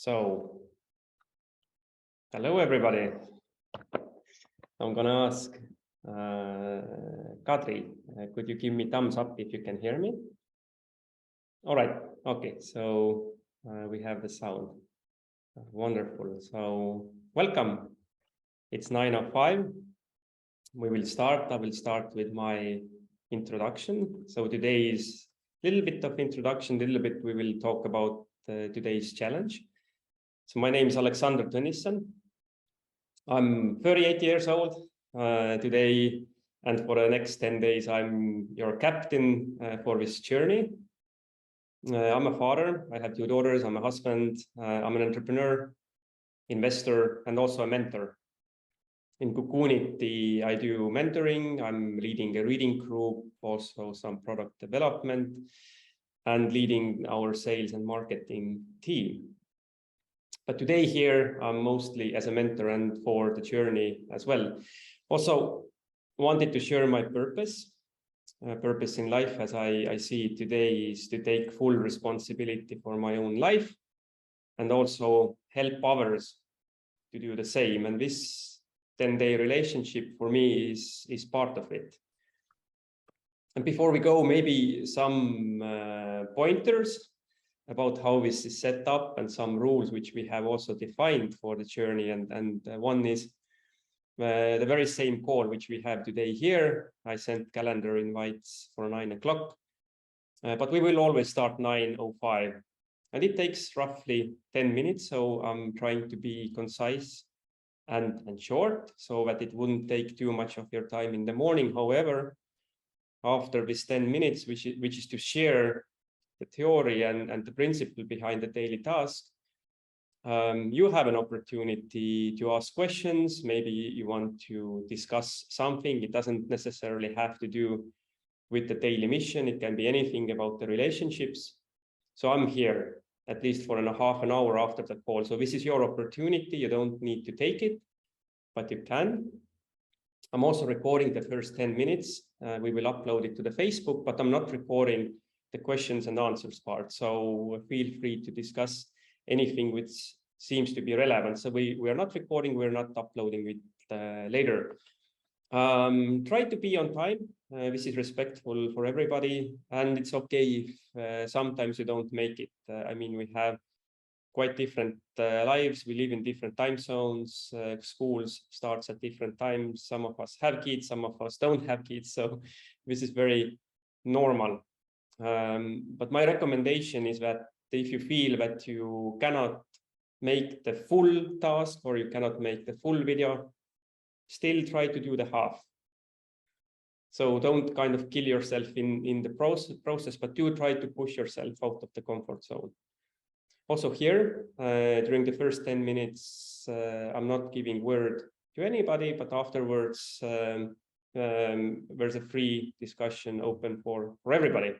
So, hello everybody. I'm gonna ask Kadri, could you give me thumbs up if you can hear me? All right, okay, so we have the sound. Wonderful, so welcome. It's 9:05. We will start. I will start with my introduction. So today is a little bit of introduction, a little bit we will talk about today's challenge. So my name is Alexander Tõnisson. I'm 38 years old today, and for the next 10 days, I'm your captain for this journey. I'm a father. I have 2 daughters. I'm a husband. I'm an entrepreneur, investor, and also a mentor. In Cocoonity, I do mentoring. I'm leading a reading group, also some product development, and leading our sales and marketing team. But today here, I'm mostly as a mentor and for the journey as well. Also wanted to share my purpose. Purpose in life, as I see it today, is to take full responsibility for my own life and also help others to do the same. And this 10-day relationship for me is part of it. And before we go, maybe some pointers about how this is set up and some rules which we have also defined for the journey. And one is the very same call which we have today here. I sent calendar invites for 9 o'clock, but we will always start 9:05. And it takes roughly 10 minutes. So I'm trying to be concise and short so that it wouldn't take too much of your time in the morning. However, after this 10 minutes, which is to share the theory and the principle behind the daily task, you have an opportunity to ask questions. Maybe you want to discuss something. It doesn't necessarily have to do with the daily mission. It can be anything about the relationships. So I'm here at least for half an hour after the call. So this is your opportunity. You don't need to take it, but you can. I'm also recording the first 10 minutes. We will upload it to the Facebook, but I'm not recording the questions and answers part. So feel free to discuss anything which seems to be relevant. So we are not recording, we're not uploading it later. Try to be on time. This is respectful for everybody. And it's okay if sometimes you don't make it. I mean, we have quite different lives. We live in different time zones. Schools starts at different times. Some of us have kids, some of us don't have kids. So this is very normal. But my recommendation is that if you feel that you cannot make the full task or you cannot make the full video, still try to do the half. So don't kind of kill yourself in the process, but do try to push yourself out of the comfort zone. Also here, during the first 10 minutes, I'm not giving word to anybody, but afterwards, there's a free discussion open for everybody.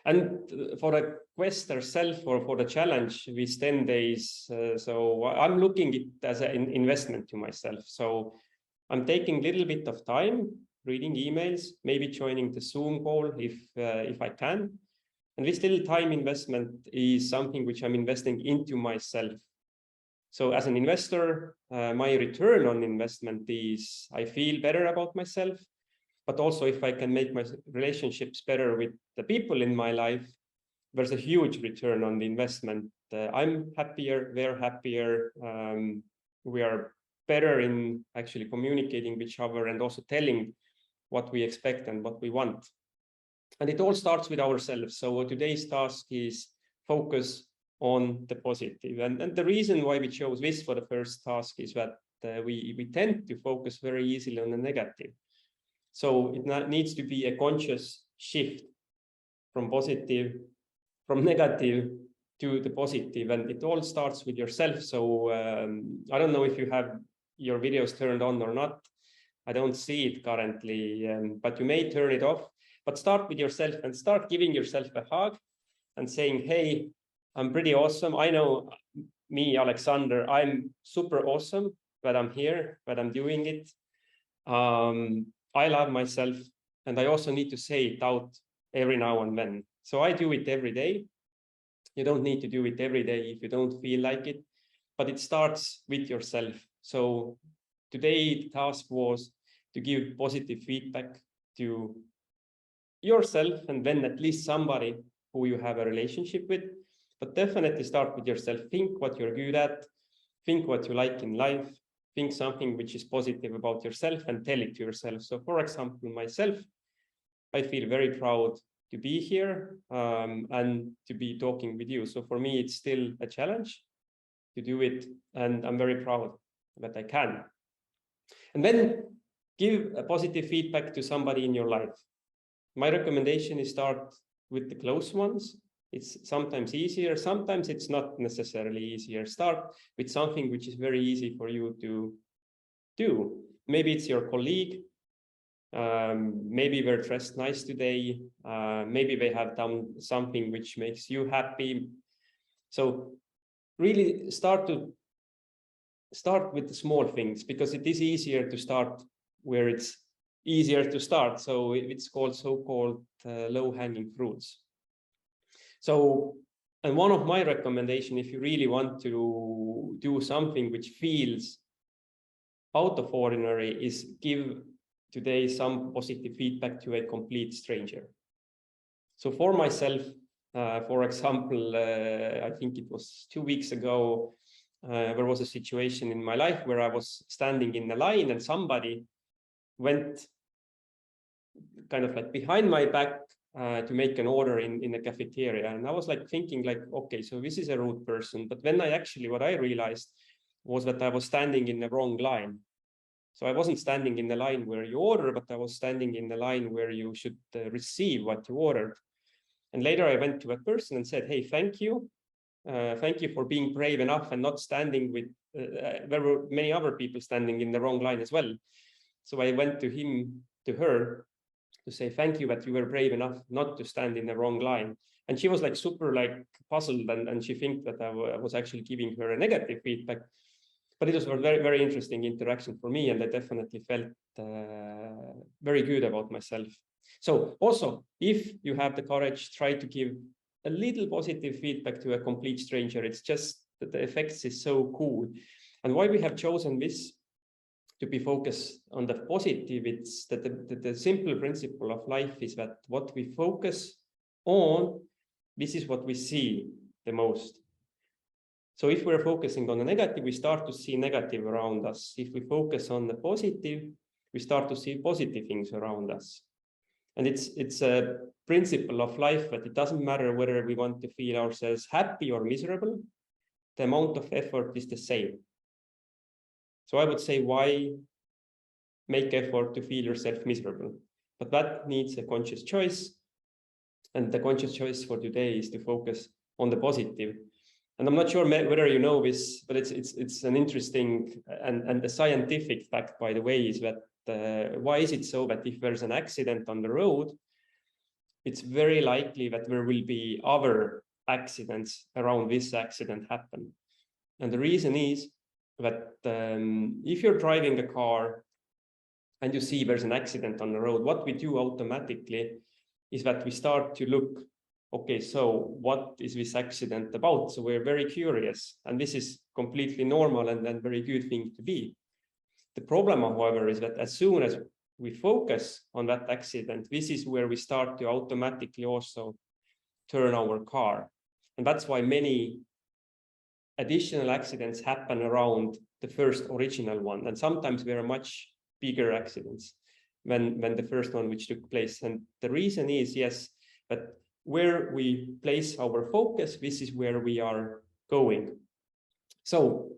And for the quest herself or for the challenge with 10 days, so I'm looking at it as an investment to myself. So I'm taking a little bit of time, reading emails, maybe joining the Zoom call if I can. And this little time investment is something which I'm investing into myself. So as an investor, my return on investment is I feel better about myself. But also if I can make my relationships better with the people in my life, there's a huge return on the investment. I'm happier, they're happier. We are better in actually communicating with each other and also telling what we expect and what we want. And it all starts with ourselves. So today's task is focus on the positive. And the reason why we chose this for the first task is that we tend to focus very easily on the negative. So it needs to be a conscious shift from negative to the positive, and it all starts with yourself. So I don't know if you have your videos turned on or not. I don't see it currently, but you may turn it off. But start with yourself and start giving yourself a hug and saying, hey, I'm pretty awesome. I know me, Alexander, I'm super awesome that I'm here, that I'm doing it. I love myself, and I also need to say it out every now and then. So I do it every day. You don't need to do it every day if you don't feel like it, but it starts with yourself. So today the task was to give positive feedback to yourself, and then at least somebody who you have a relationship with. But definitely start with yourself. Think what you're good at, think what you like in life, think something which is positive about yourself and tell it to yourself. So for example, myself, I feel very proud to be here and to be talking with you. So for me, it's still a challenge to do it, and I'm very proud that I can. And then give a positive feedback to somebody in your life. My recommendation is start with the close ones. It's sometimes easier, sometimes it's not necessarily easier. Start with something which is very easy for you to do. Maybe it's your colleague, maybe they're dressed nice today, maybe they have done something which makes you happy. So really start with the small things, because it is easier to start where it's easier to start. So it's called so-called low-hanging fruits. So, and one of my recommendation, if you really want to do something which feels out of ordinary, is give today some positive feedback to a complete stranger. So for myself, for example, I think it was 2 weeks ago, there was a situation in my life where I was standing in the line and somebody went kind of like behind my back to make an order in a cafeteria. And I was like thinking like, okay, so this is a rude person. But then what I realized was that I was standing in the wrong line. So I wasn't standing in the line where you order, but I was standing in the line where you should receive what you ordered. And later I went to that person and said, hey, thank you. Thank you for being brave enough and not standing with, there were many other people standing in the wrong line as well. So I went to her to say, thank you that you were brave enough not to stand in the wrong line. And she was like super like puzzled, and she think that I was actually giving her a negative feedback. But it was a very, very interesting interaction for me, and I definitely felt very good about myself. So also, if you have the courage, try to give a little positive feedback to a complete stranger. It's just that the effects is so cool. And why we have chosen this to be focused on the positive, it's that the simple principle of life is that what we focus on, this is what we see the most. So if we're focusing on the negative, we start to see negative around us. If we focus on the positive, we start to see positive things around us. And it's a principle of life that it doesn't matter whether we want to feel ourselves happy or miserable, the amount of effort is the same. So I would say, why make effort to feel yourself miserable? But that needs a conscious choice. And the conscious choice for today is to focus on the positive. And I'm not sure whether you know this, but it's an interesting and a scientific fact, by the way, is that why is it so that if there's an accident on the road, it's very likely that there will be other accidents around this accident happen. And the reason is that if you're driving a car and you see there's an accident on the road, what we do automatically is that we start to look, okay, so what is this accident about? So we're very curious, and this is completely normal and very good thing to be. The problem, however, is that as soon as we focus on that accident, this is where we start to automatically also turn our car. And that's why many additional accidents happen around the first original one. And sometimes there are much bigger accidents than the first one which took place. And the reason is, yes, that where we place our focus, this is where we are going. So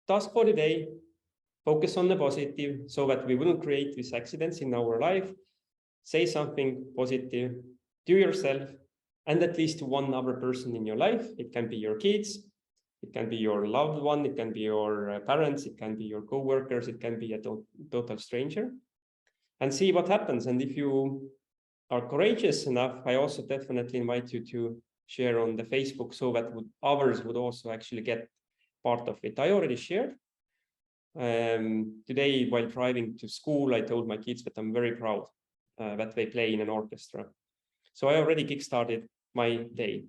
task for today, focus on the positive so that we wouldn't create these accidents in our life. Say something positive to yourself and at least to one other person in your life. It can be your kids, it can be your loved one, it can be your parents, it can be your co-workers, it can be a total stranger. And see what happens. And if you are courageous enough, I also definitely invite you to share on the Facebook so that others would also actually get part of it. I already shared. Today, while driving to school, I told my kids that I'm very proud that they play in an orchestra. So I already kickstarted my day.